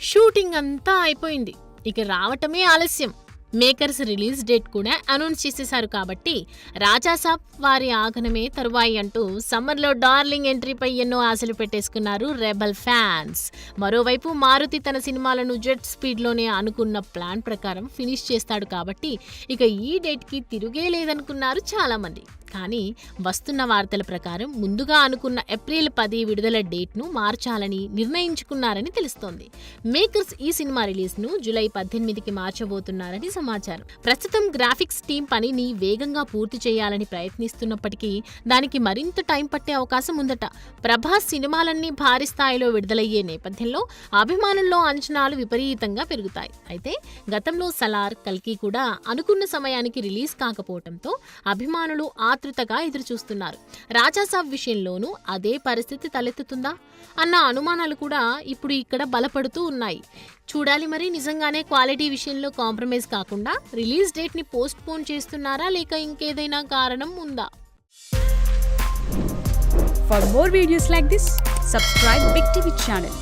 Shooting అంతా అయిపోయింది, ఇక రావటమే ఆలస్యం. మేకర్స్ రిలీజ్ డేట్ కూడా అనౌన్స్ చేసేశారు కాబట్టి రాజాసాబ్ వారి ఆగనమే తరువాయి అంటూ సమ్మర్లో డార్లింగ్ ఎంట్రీపై ఎన్నో ఆశలు పెట్టేసుకున్నారు రెబల్ ఫ్యాన్స్. మరోవైపు మారుతి తన సినిమాలను జెట్ స్పీడ్లోనే అనుకున్న ప్లాన్ ప్రకారం ఫినిష్ చేస్తాడు కాబట్టి ఇక ఈ డేట్కి తిరుగే లేదనుకున్నారు చాలామంది. కానీ వస్తున్న వార్తల ప్రకారం ముందుగా అనుకున్న ఏప్రిల్ 10 విడుదల డేట్ను మార్చాలని నిర్ణయించుకున్నారని తెలుస్తోంది. మేకర్స్ ఈ సినిమా రిలీజ్ను జూలై 18కి మార్చబోతున్నారని సమాచారం. ప్రస్తుతం గ్రాఫిక్స్ టీం పనిని వేగంగా పూర్తి చేయాలని ప్రయత్నిస్తున్నప్పటికీ దానికి మరింత టైం పట్టే అవకాశం ఉందట. ప్రభాస్ సినిమాలన్నీ భారీ స్థాయిలో విడుదలయ్యే నేపథ్యంలో అభిమానుల్లో అంచనాలు విపరీతంగా పెరుగుతాయి. అయితే గతంలో సలార్, కల్కి కూడా అనుకున్న సమయానికి రిలీజ్ కాకపోవడంతో అభిమానులు ఆతృతగా ఎదురుచూస్తున్నారు. రాజాసాబ్ విషయంలోనూ అదే పరిస్థితి తలెత్తుతుందా అన్న అనుమానాలు కూడా ఇప్పుడు ఇక్కడ బలపడుతూ ఉన్నాయి. చూడాలి మరి, నిజంగానే క్వాలిటీ విషయంలో కాంప్రమైజ్ కాకుండా రిలీజ్ డేట్ని పోస్ట్ పోన్ చేస్తున్నారా లేక ఇంకేదైనా కారణం ఉందా? For more videos like this, subscribe Big TV channel.